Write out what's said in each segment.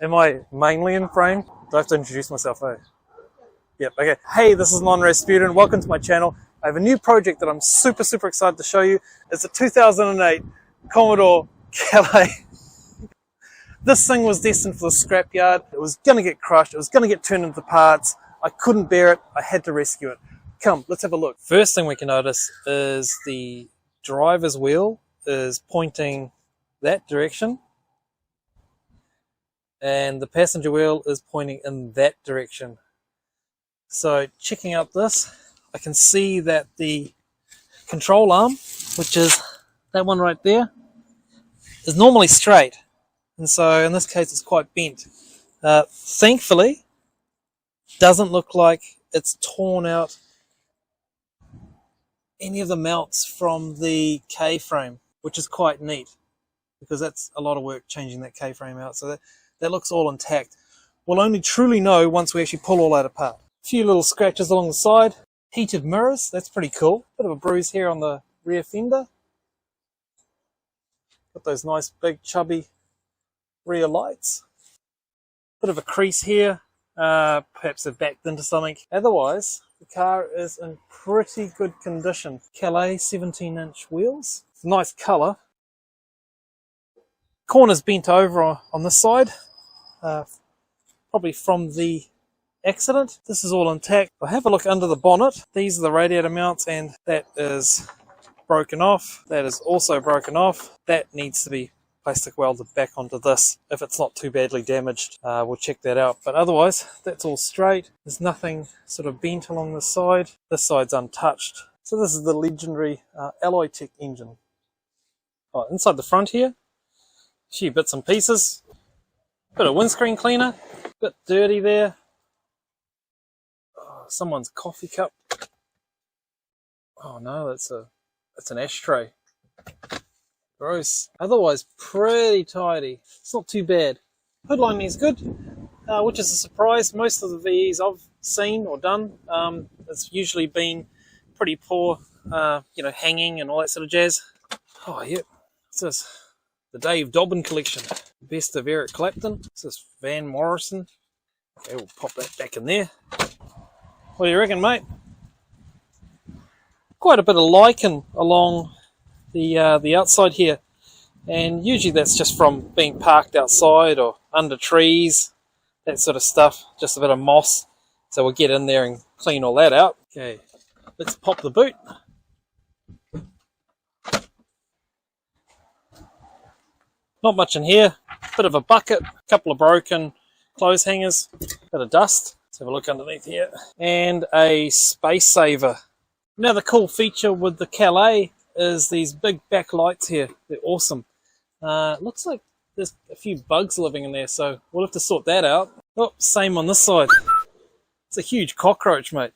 Am I mainly in frame? Do I have to introduce myself, eh? Yep, okay. Hey, this is Rasputin. Welcome to my channel. I have a new project that I'm super excited to show you. It's a 2008 Commodore Calais. This thing was destined for the scrapyard. It was going to get crushed. It was going to get turned into parts. I couldn't bear it. I had to rescue it. Come, let's have a look. First thing we can notice is the driver's wheel is pointing that direction. And the passenger wheel is pointing in that direction. So checking out this, I can see that the control arm, which is that one right there, is normally straight. And so in this case it's quite bent. Thankfully, doesn't look like it's torn out any of the mounts from the K-frame, which is quite neat because that's a lot of work changing that K-frame out. So that looks all intact. We'll only truly know once we actually pull all that apart. A few little scratches along the side. Heated mirrors, that's pretty cool. Bit of a bruise here on the rear fender. Got those nice big chubby rear lights. Bit of a crease here. Perhaps they've backed into something. Otherwise, the car is in pretty good condition. Calais 17-inch wheels. Nice colour. Corner's bent over on this side. Probably from the accident. This is all intact. I'll have a look under the bonnet. These are the radiator mounts and that is broken off. That is also broken off. That needs to be plastic welded back onto this if it's not too badly damaged. We'll check that out, but otherwise that's all straight. There's nothing sort of bent along the side. This side's untouched. So this is the legendary Alloy Tech engine. Inside the front here, a few bits and pieces. Bit of windscreen cleaner, bit dirty there. Oh, someone's coffee cup. Oh no, that's an ashtray. Gross. Otherwise, pretty tidy. It's not too bad. Hood lining is good, which is a surprise. Most of the VEs I've seen or done, it's usually been pretty poor, hanging and all that sort of jazz. Oh, yep. What's this? The Dave Dobbin collection. Best of Eric Clapton. This is Van Morrison. Okay, we'll pop that back in there. What do you reckon, mate? Quite a bit of lichen along the outside here, and usually that's just from being parked outside or under trees, that sort of stuff, just a bit of moss. So we'll get in there and clean all that out. Okay, let's pop the boot. Not much in here, bit of a bucket, a couple of broken clothes hangers, bit of dust. Let's have a look underneath here, and a space saver. Another cool feature with the Calais is these big back lights here. They're awesome. Looks like there's a few bugs living in there, so we'll have to sort that out. Oh, same on this side. It's a huge cockroach, mate.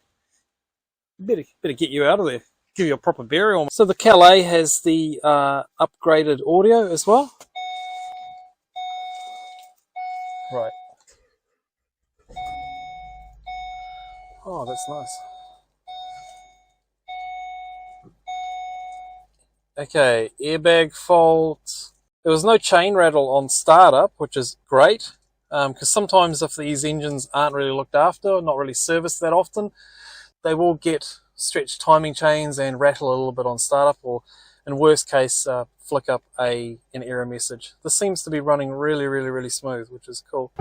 Better get you out of there. Give you a proper burial. So the Calais has the upgraded audio as well. Right. Oh, that's nice. Okay, airbag fault. There was no chain rattle on startup, which is great, because sometimes if these engines aren't really looked after, not really serviced that often, they will get stretched timing chains and rattle a little bit on startup, or in worst case, flick up an error message. This seems to be running really smooth, which is cool.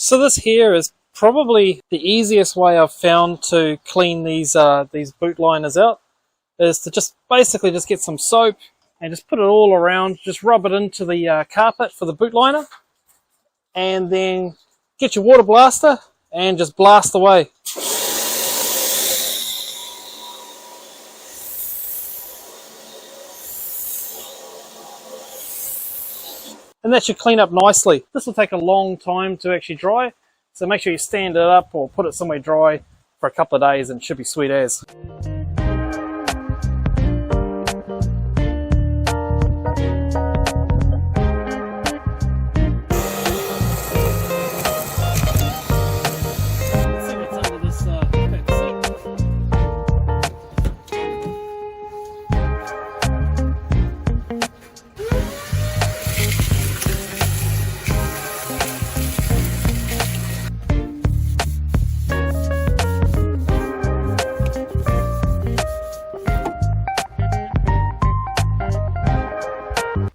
So this here is probably the easiest way I've found to clean these boot liners out, is to just basically just get some soap, and just put it all around. Just rub it into the carpet for the boot liner, and then get your water blaster and just blast away. And that should clean up nicely. This will take a long time to actually dry, so make sure you stand it up or put it somewhere dry for a couple of days and it should be sweet as.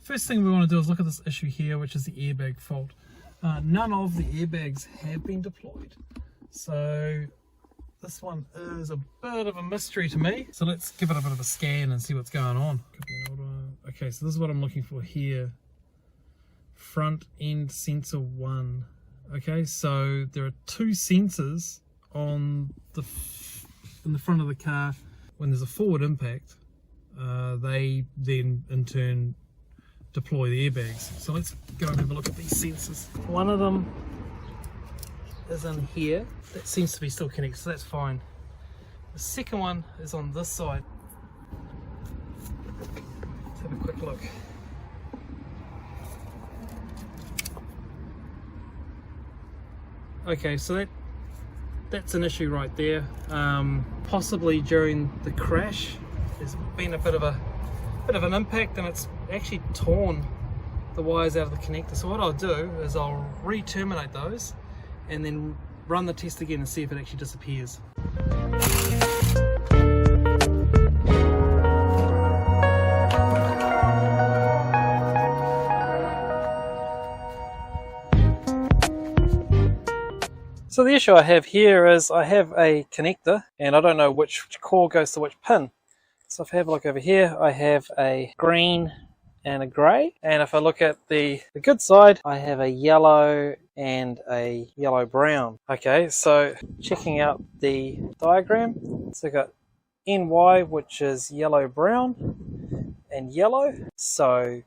First thing we want to do is look at this issue here, which is the airbag fault. None of the airbags have been deployed, so this one is a bit of a mystery to me. So let's give it a bit of a scan and see what's going on. Could be an old one. Okay, so this is what I'm looking for here. Front end sensor 1. Okay, so there are 2 sensors on in the front of the car. When there's a forward impact, they then in turn deploy the airbags. So let's go and have a look at these sensors. One of them is in here. That seems to be still connected, so that's fine. The second one is on this side. Let's have a quick look. Okay, so that's an issue right there. Possibly during the crash, there's been a bit of an impact and it's actually torn the wires out of the connector. So what I'll do is I'll re-terminate those and then run the test again and see if it actually disappears. So the issue I have here is I have a connector and I don't know which core goes to which pin. So if I have a look over here, I have a green and a grey. And if I look at the good side, I have a yellow and a yellow brown. Okay, so checking out the diagram, so I've got NY, which is yellow brown and yellow. So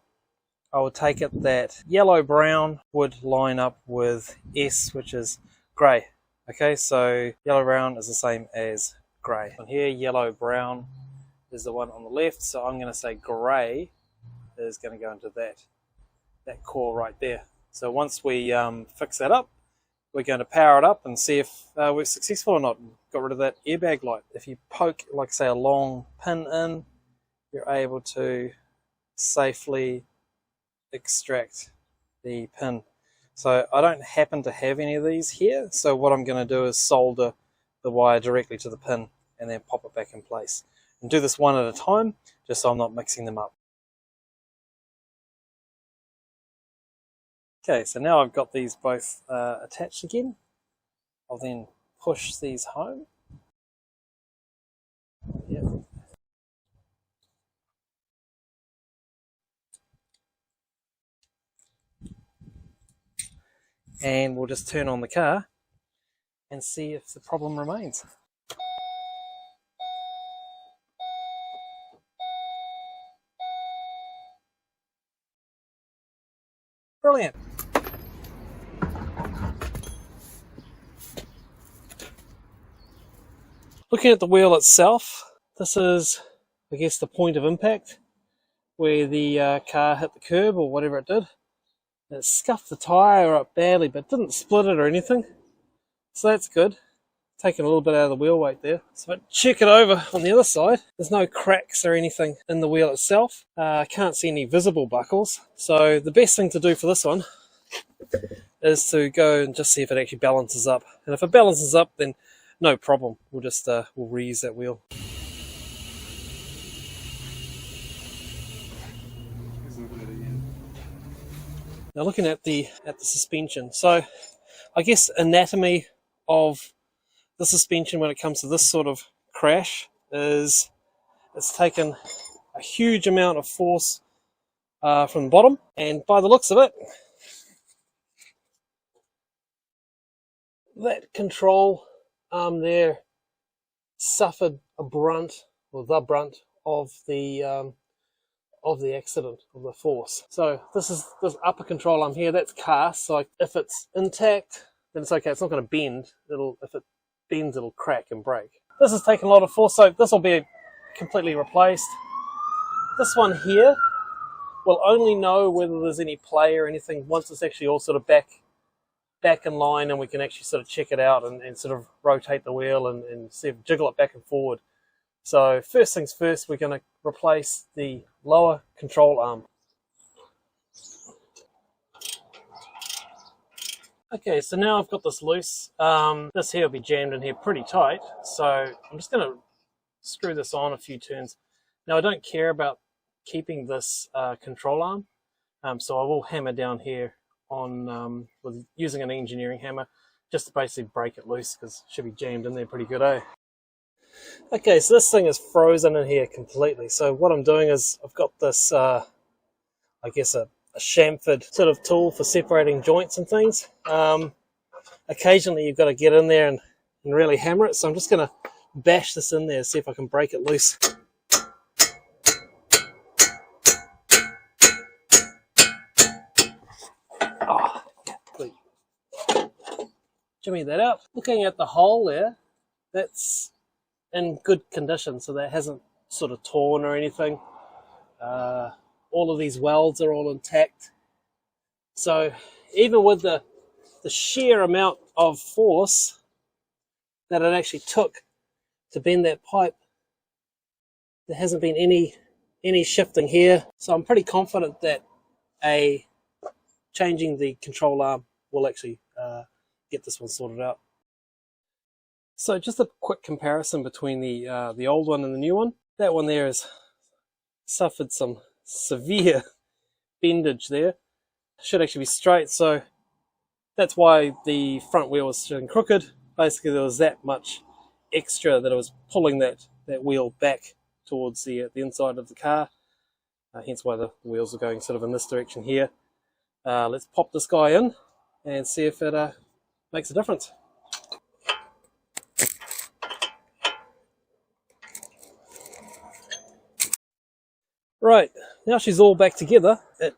I would take it that yellow brown would line up with S, which is grey. Okay, so yellow brown is the same as grey. On here, yellow brown is the one on the left, so I'm going to say grey is going to go into that core right there. So once we fix that up, we're going to power it up and see if we're successful or not. Got rid of that airbag light. If you poke, like say, a long pin in, you're able to safely extract the pin. So I don't happen to have any of these here, so what I'm going to do is solder the wire directly to the pin and then pop it back in place. And do this one at a time, just so I'm not mixing them up. Okay, so now I've got these both attached again. I'll then push these home. Yep. And we'll just turn on the car and see if the problem remains. Brilliant. Looking at the wheel itself, this is, I guess, the point of impact where the car hit the curb or whatever it did. It scuffed the tyre up badly, but didn't split it or anything. So that's good. Taking a little bit out of the wheel weight there. So if I check it over on the other side, there's no cracks or anything in the wheel itself. I can't see any visible buckles. So the best thing to do for this one is to go and just see if it actually balances up. And if it balances up, then no problem. We'll just we'll reuse that wheel. Now looking at the suspension, so I guess anatomy of the suspension when it comes to this sort of crash is it's taken a huge amount of force from the bottom, and by the looks of it, that control arm there suffered a brunt, or the brunt of the accident, of the force. So this is this upper control arm here, that's cast, so if it's intact then it's okay, it's not going to bend. If it bends it'll crack and break. This has taken a lot of force, so this will be completely replaced. This one here will only know whether there's any play or anything once it's actually all sort of back in line, and we can actually sort of check it out and sort of rotate the wheel and see if jiggle it back and forward. So first things first, we're going to replace the lower control arm. Okay, so now I've got this loose. This here will be jammed in here pretty tight, so I'm just going to screw this on a few turns. Now I don't care about keeping this control arm, so I will hammer down here on with using an engineering hammer just to basically break it loose, because it should be jammed in there pretty good, eh? Okay, so this thing is frozen in here completely. So what I'm doing is I've got this, I guess a chamfered sort of tool for separating joints and things. Occasionally you've got to get in there and really hammer it. So I'm just going to bash this in there, see if I can break it loose. Oh, jimmy that out. Looking at the hole there, that's in good condition, so that hasn't sort of torn or anything. All of these welds are all intact. So even with the sheer amount of force that it actually took to bend that pipe, there hasn't been any shifting here. So I'm pretty confident that changing the control arm will actually get this one sorted out. So just a quick comparison between the old one and the new one. That one there has suffered some severe bendage there. Should actually be straight, so that's why the front wheel was sitting crooked. Basically there was that much extra that it was pulling that wheel back towards the inside of the car. Hence why the wheels are going sort of in this direction here. Let's pop this guy in and see if it makes a difference. Right, now she's all back together, it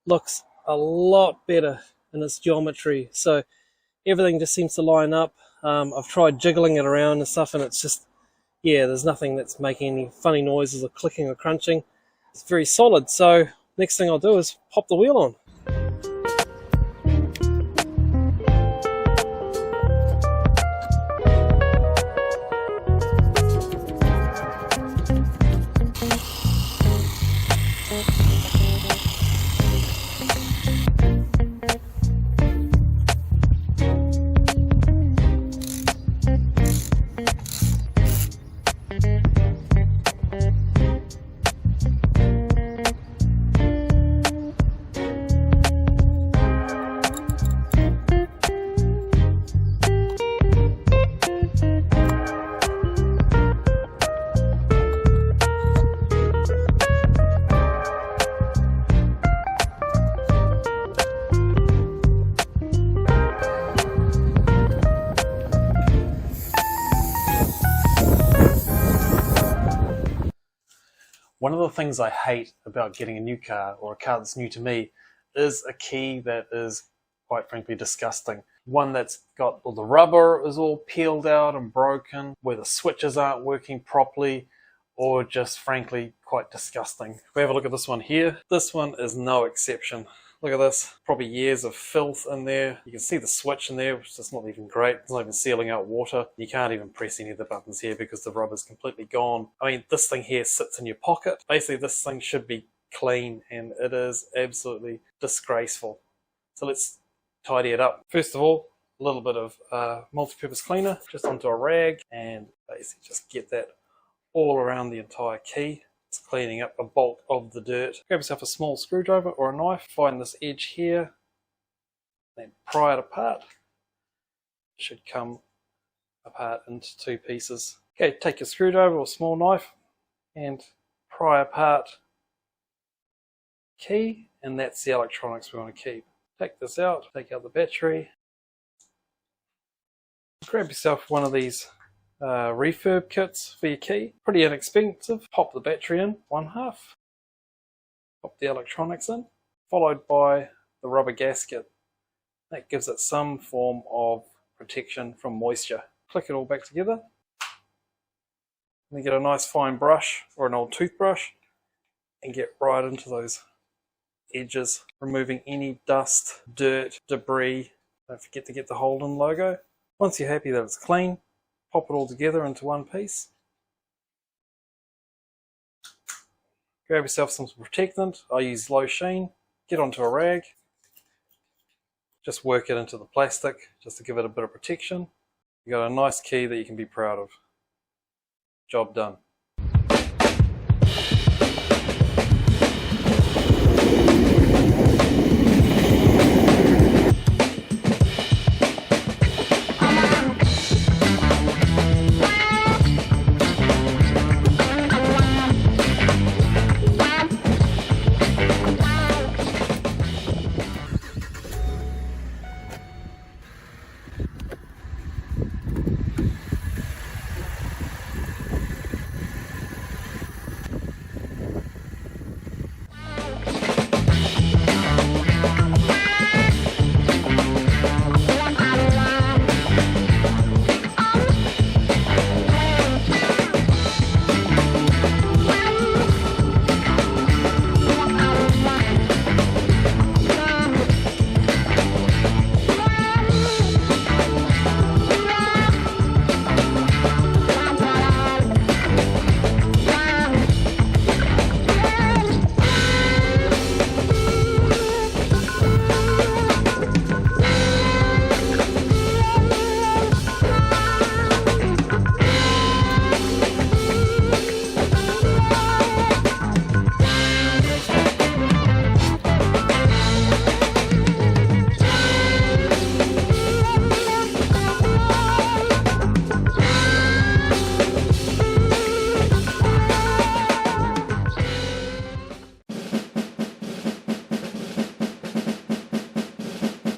looks a lot better in its geometry. So everything just seems to line up. I've tried jiggling it around and stuff, and it's just, yeah, there's nothing that's making any funny noises or clicking or crunching. It's very solid. So next thing I'll do is pop the wheel on. One of the things I hate about getting a new car, or a car that's new to me, is a key that is quite frankly disgusting. One that's got all the rubber is all peeled out and broken, where the switches aren't working properly, or just frankly quite disgusting. If we have a look at this one here, this one is no exception. Look at this, probably years of filth in there. You can see the switch in there, which is not even great. It's not even sealing out water. You can't even press any of the buttons here because the rubber's completely gone. I mean, this thing here sits in your pocket. Basically, this thing should be clean, and it is absolutely disgraceful. So let's tidy it up. First of all, a little bit of multi-purpose cleaner just onto a rag, and basically just get that all around the entire key. It's cleaning up a bulk of the dirt. Grab yourself a small screwdriver or a knife, find this edge here, then pry it apart. It should come apart into two pieces. Okay, take your screwdriver or small knife and pry apart key, and that's the electronics we want to keep. Take this out, take out the battery. Grab yourself one of these refurb kits for your key. Pretty inexpensive. Pop the battery in, 1/2. Pop the electronics in, followed by the rubber gasket. That gives it some form of protection from moisture. Click it all back together. Then get a nice fine brush or an old toothbrush and get right into those edges, removing any dust, dirt, debris. Don't forget to get the Holden logo. Once you're happy that it's clean, pop it all together into one piece. Grab yourself some protectant. I use low sheen. Get onto a rag. Just work it into the plastic just to give it a bit of protection. You got a nice key that you can be proud of. Job done.